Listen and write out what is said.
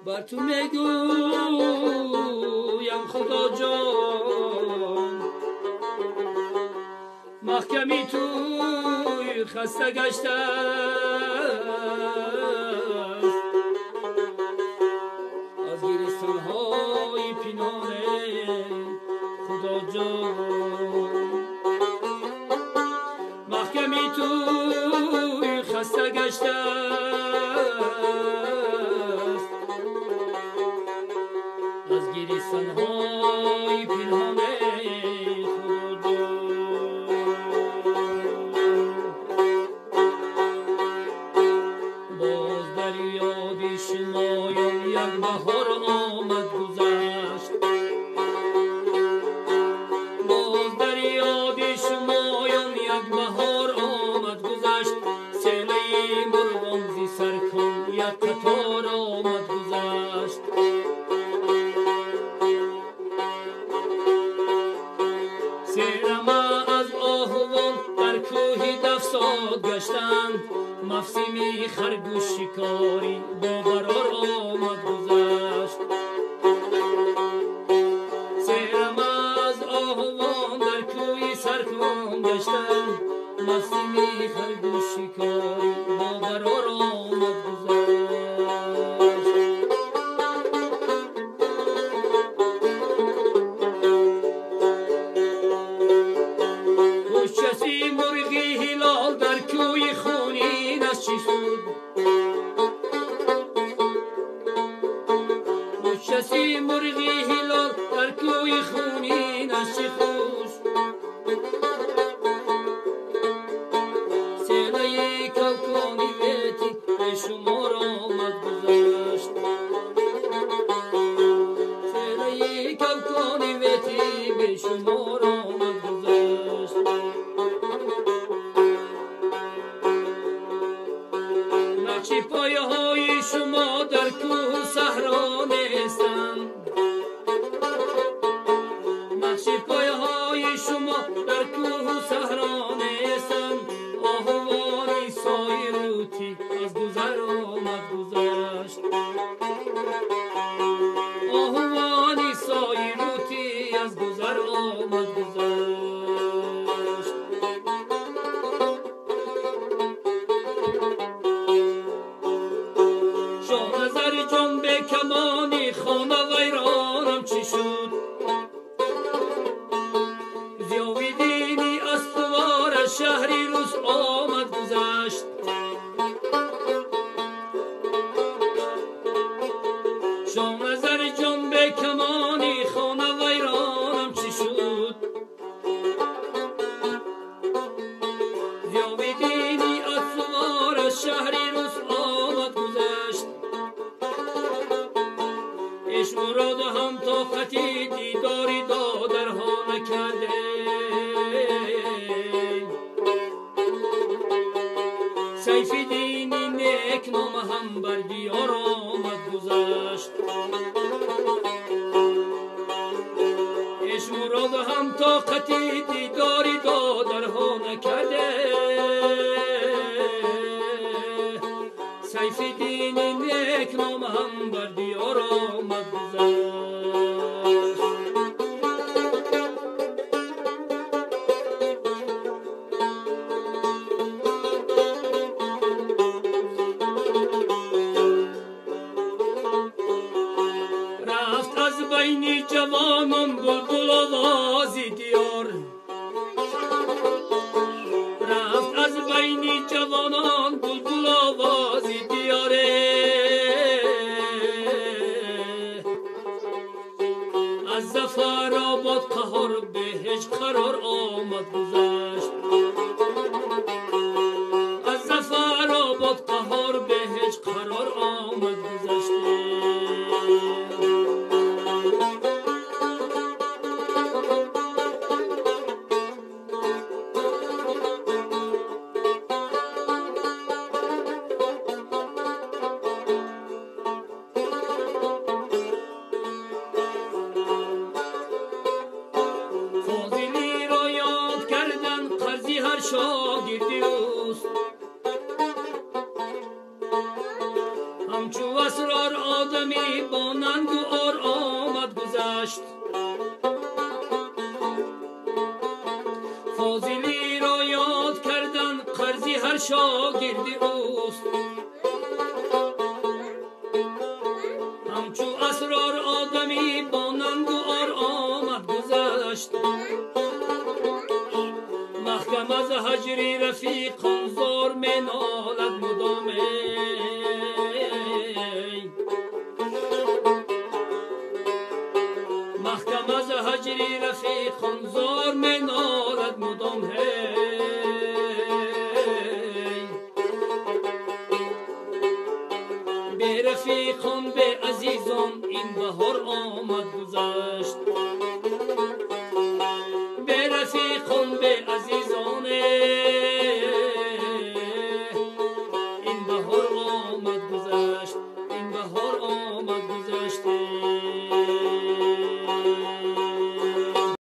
بر تو میگویم خدا جان، محکمی توی خسته گشته از گیرستان های پنهان خدا جان، محکمی توی خسته گشته از گیرستان های پنهان خدا جان. باز در یاد شمایان یک بهار آمد گذشت، باز در یاد شمایان یک بهار آمد گذشت، سیله مرغان زی سرکن یک قطار آمد گذشت. سیرما از آهوان در کوهی دفساد گشتند، مفسیمی خرگوش شکاری با برار آمد گذشت. سیرما از آهوان در کوهی سرکن گشتند، مفسیمی خرگوش شکاری با برار آمد گذشت. کسی مرغی هلال در کوی خونین از چی سود، کسی مرغی هلال در کوی خونین از چی خوش، سیله کلکانی ویتی به شمار آمد گذشت، سیله کلکانی ویتی به شمار آمد گذشت. نقشی پایه های شما در کوه صحرا نیستند، نقشی پایه های شما در کوه صحرا نیستند، آهوانی سایروتی از گذر آمد گذشت، آهوانی سایروتی از گذر آمد گذشت. شاهنظر جان به کمانی خانه ویرانم چی شد، ضیاءالدینی استوار شهری روز آمد گذشت. شاهنظر جان به کمانی خانه ویرانم چی شد، ضیاءالدینی استوار شهری روز آمد گذشت. عشق مراد هم طاقتی دیداری دادرها نکرده، سیف دینی نیک نام هم بر دیار آمد گذشت. عشق مراد هم طاقتی دیداری دادرها نکرده، سیف دینی نیک نام هم بر دیار آمد گذشت. رفت از بین جوانان بلبل آوازی دیار، رفت از بین جوانان بلبل آوازی دیاره، از ظفر آباد قهار به هجر قرار آمد گذشت، از ظفر آباد قهار به هجر قرار آمد گذشت. شاگردی اوست، همچو اسرار آدمی با ننگ و آر آمد گذشت. فاضلی را یاد کردن قرضی هر شاگردی اوست. همچو اسرار آدمی با ننگ و آر آمد گذشت. محکم از هجری رفیقان زار می نالد مدام. محکم از هجری رفیقان زار می نالد مدام. به رفیقان به عزیزان این بهار آمد گذشت.